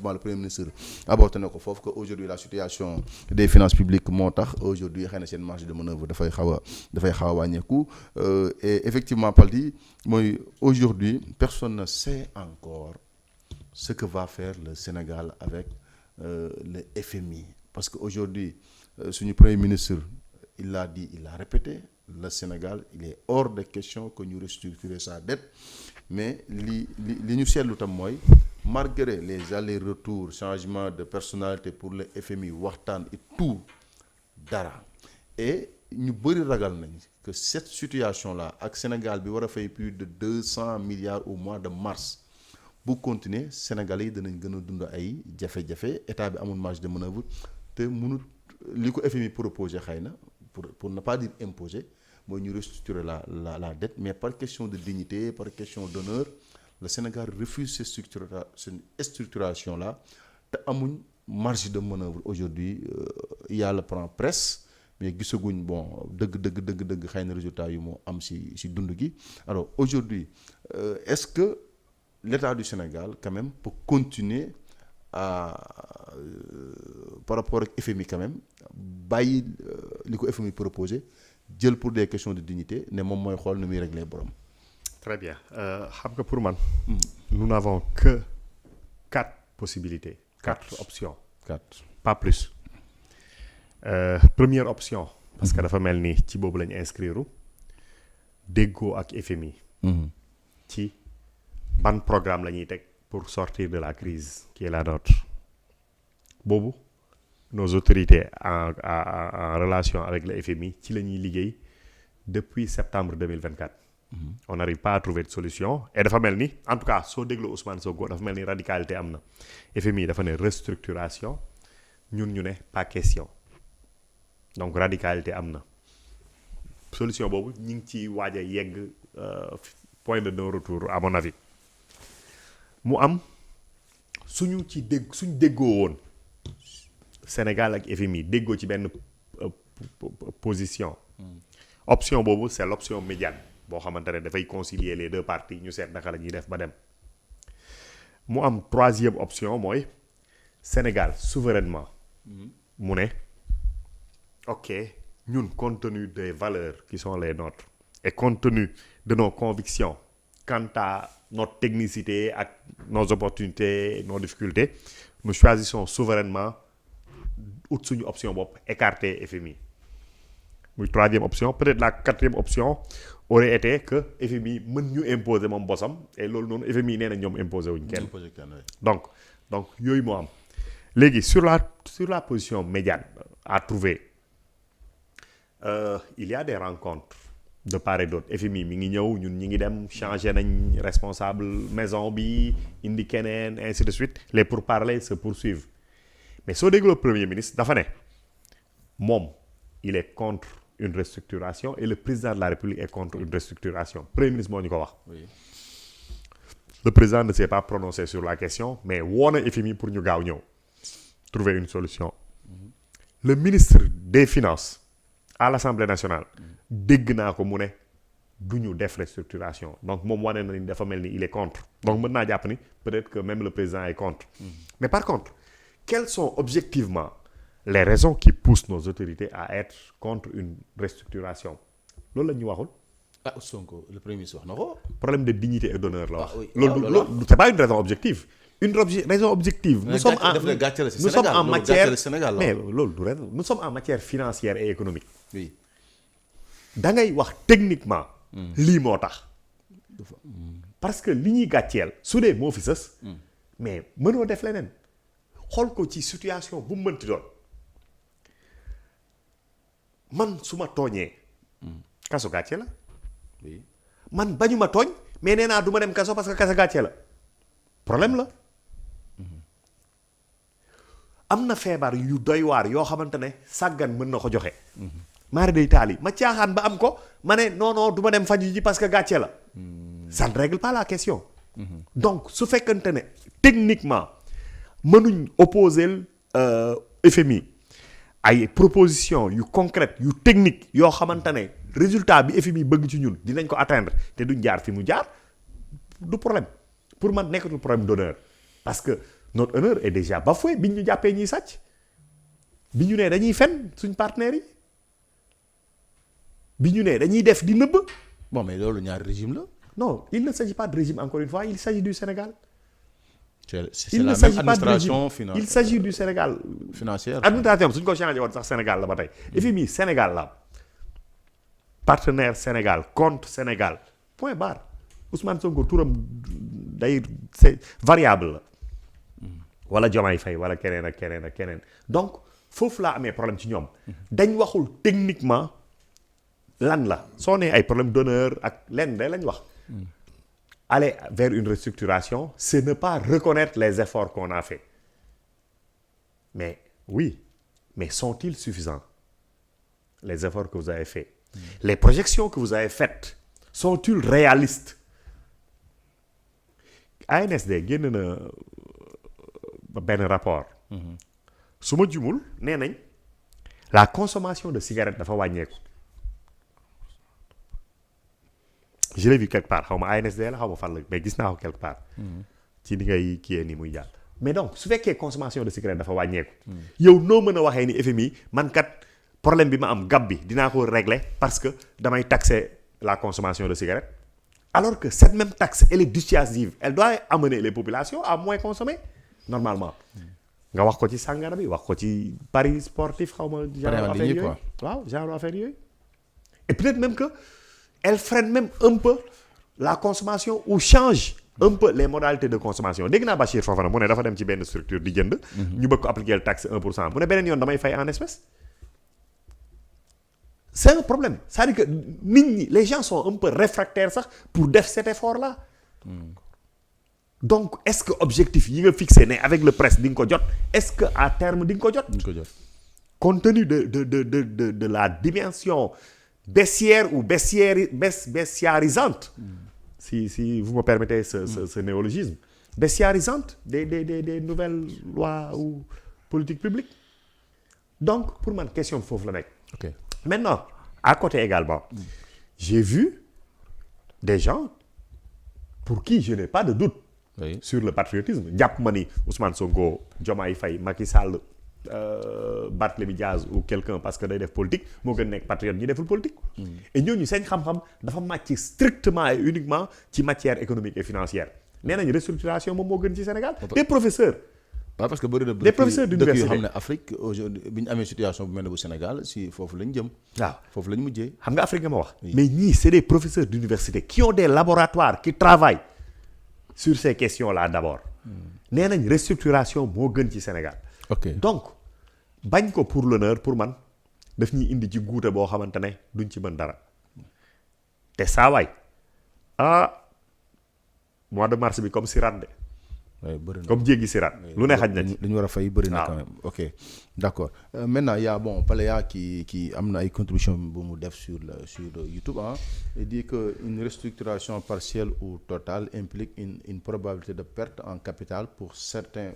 brièvement le premier ministre abordé na ko foofu que aujourd'hui la situation des finances publiques moo tax aujourd'hui xëy na seen marge de manœuvre dafay xaw a wàññeeku et effectivement Paldi mooy aujourd'hui personne ne sait encore ce que va faire le Sénégal avec le FMI parce que aujourd'hui suñu premier ministre il l'a dit, il l'a répété, le Sénégal il est hors de question que ñu restructurer sa dette mais li ñu seetlu tam mooy malgré les allers-retours changement de personnalité pour le FMI waxtaan et tout dara et ñu bëri ragal nañ que cette situation là ak Sénégal bi war a fay plus de 200 milliards au mois de mars bu continuer Sénégalais yi danañ gën a dund ay jafe-jafe état bi amul marge de manœuvre te mënul li ko FMI proposé xëy na pour ne pas dire imposer mooy ñu restructurer la dette mais par question de dignité par question d'honneur le Sénégal refuse cette structuration là te amuñ marge de manœuvre aujourd'hui il y a le plan presse mais gisaguñ bon dëgg xëy na résultat yu moo am si dund gi alors aujourd'hui est-ce que l'État du Sénégal quand même peut continuer par rapport ak FMI quand même bàyyi li ko FMI proposé jël pour des questions de dignité ne moom mooy xool nu muy régler borom. Très bien xam nga pour man. nous n'avons que 4 possibilités. 4 options. 4 pas plus. Première option. parce que dafa mel ni ci boobu lañu inscrire déggoo ak FMI. ci ban programme la ñuy teg pour sortir de la crise qui est la nôtre boobu nos autorités en relation avec le FMI ci la ñuy liggéey depuis septembre 2024. On n'arrive pas à trouver de solution et dafa mel ni en tout cas soo dégloo Ousmane Sonko dafa mel ni radicalité am na FMI dafa ne restructuration ñun ñu ne pas question donc radicalité am na solution boobu ñu ngi ci waaj a yegg point de non retour à mon avis mu am suñu déggoo woon Sénégal ak FMI déggoo ci benn position option boobu c'est l'option médiane boo xamante ne dafay concilier les deux parties ñu seet naka la ñuy def ba dem mu am troisième option mooy Sénégal souverainement mu ne ok ñun compte tenu des valeurs qui sont les nôtres et compte tenu de nos convictions quant à notre technicité ak nos opportunités nos difficultés nous choisissons souverainement ut suñu option bopp écarter FMI muy troisième option peut-être la quatrième option aurait été que FMI mën ñu imposer moom bosam et loolu noonu FMI nee na ñoom imposer wuñ kenn donc yooyu moo am léegi sur la position médiane à trouver il y a des rencontres de part et d'autre FMI mi ngi ñëw ñun ñi ngi dem changer nañ responsable maison bi indi keneen ainsi de suite les pourparlers se poursuivent mais soo dégloo premier ministre dafa ne moom il est contre une restructuration et le président de la République est contre une restructuration premier ministre moo ñu ko wax. Oui. Le président ne s'est pas prononcé sur la question mais woo na FMI pour ñu gaaw ñëw trouver une solution. Le ministre des Finances à l'Assemblée nationale dégg naa ko mu ne du ñu def restructuration donc moom wane na ni dafa mel ni il est contre donc mën naa jàpp ni peut-être que même le président est contre. Mais par contre quelles sont objectivement les raisons qui poussent nos autorités à être contre une restructuration loolu la ñu waxul. ah Sonko le premier ministre wax na ko. problème de dignité et d'honneur la wax. ah oui loolu c'est pas une raison objective. Raison objective. Nous sommes en matière mais loolu du raison nous sommes en matière financière et économique. oui. da ngay wax techniquement. lii moo tax. parce que li ñuy gàcceel su dee moo fi sës. mais mënoo def leneen xool ko ci situation bu mu mënti doon. man su ma tooñee. kaso gàcce la. oui. man bañu ma tooñ mais nee naa du ma dem kaso parce que kaso gàcce la problème la. am na feebar yu doy waar yoo xamante ne sàggan mën na ko joxe. maari day taal yi ma caaxaan ba am ko ma ne non du ma dem faju ji parce que gàcce la. ça ne règle pas la question. donc su fekkante ne techniquement mënuñ opposer FMI ay proposition yu concrète yu technique yoo xamante ne résultat bi FMI bëgg ci ñun dinañ ko atteindre te duñ jaar fi mu jaar du problème pour man nekkatul problème d'honneur parce que notre honneur est déjà bafoué bi ñu jàppee ñuy sàcc bi ñu nee dañuy fen suñ partenaires yi bi ñu nee dañuy def di nëbb. bon mais loolu ñaari régime la. non il ne s'agit pas de régime encore une fois il s'agit du Sénégal. c'est la même administration financière. Il s'agit du Sénégal. Financière. Administration suñ ko changé woon sax Sénégal la ba tey. FMI Sénégal la partenaire Sénégal compte Sénégal point barre Ousmane Sonko turam day c'est variable la. wala Diomaye Faye wala keneen ak keneen ak keneen donc foofu laa amee problème ci ñoom. dañ waxul techniquement lan la soo nee ay problème d'honneur ak lenn de lañ wax. aller vers une restructuration c'est ne pas reconnaître les efforts qu'on a fait mais oui mais sont-ils suffisants les efforts que vous avez faits les projections que vous avez faites sont-ils réalistes ANSD génn na benn rapport su ma jumul nee nañ la consommation de cigarettes dafa wàññeeku je l'ai vu quelque part xaw ma ANSD la xaw ma fan la mais gis naa ko quelque part ci ni ngay kiyee ni muy jàll mais donc su fekkee consommation de cigarette dafa wàññeeku yow noo mën a waxee ni FMI man kat problème bi ma am gab bi dinaa ko régler parce que damay taxer la consommation de cigarette alors que cette même taxe elle est dissuasive elle doit amener les populations à moins consommer normalement nga wax ko ci sàngara bi wax ko ci paris sportif xaw ma genre affaire yooyu waaw genre affaire yooyu et peut-être même que elle freine même un peu la consommation ou change un peu les modalités de consommation dégg naa Bachir Fofana mu ne dafa dem ci benn structure di jënd ñu bëgg ko appliquer taxe 1% mu ne beneen yoon damay fay en espèces c'est un problème c'est-à-dire que nit ñi les gens sont un peu réfractaires sax pour def cet effort là donc est-ce que objectif yi nga fixé ne avec le presse di nga ko jot est-ce que à terme di nga ko jot compte tenu de la dimension baissière ou baissiarisante si vous me permettez ce néologisme baissiarisante des nouvelles lois ou politiques publiques donc pour man question foofu la nekk maintenant à côté également j'ai vu des gens pour qui je n'ai pas de doute sur le patriotisme jàpp ma ni Ousmane Sonko Diomaye Faye Macky Sall Barthélémy Diaz ou quelqu'un parce que day def politique moo gën nekk patriote ñi deful politique et ñooñu seen xam-xam dafa màcc strictement et uniquement ci matière économique et financière nee nañ restructuration moom moo gën ci Sénégal des professeurs waaw parce que bëri na des professeurs d'université dëkk yoo xam ne Afrique aujourd'hui bi ñu amee situation bu mel ne bu Sénégal si foofu lañ jëm waaw foofu lañ mujjee xam nga Afrique nga ma wax mais ñii c'est des professeurs d'université qui ont des laboratoires qui travaillent sur ces questions-là d'abord nee nañ restructuration moo gën ci Sénégal donc bañ ko pour l'honneur pour man daf ñuy indi ci guute boo xamante ne duñ ci mën dara te saawaay mois de mars bi comme sirat de bëri na comme jéggi sirat lu ne xaj na ci li ñu war a fay bëri na quand même ok d'accord maintenant y a bon Paléa qui am na ay contributions bu mu def sur YouTube il dit que une restructuration partielle ou totale implique une probabilité de perte en capital pour certains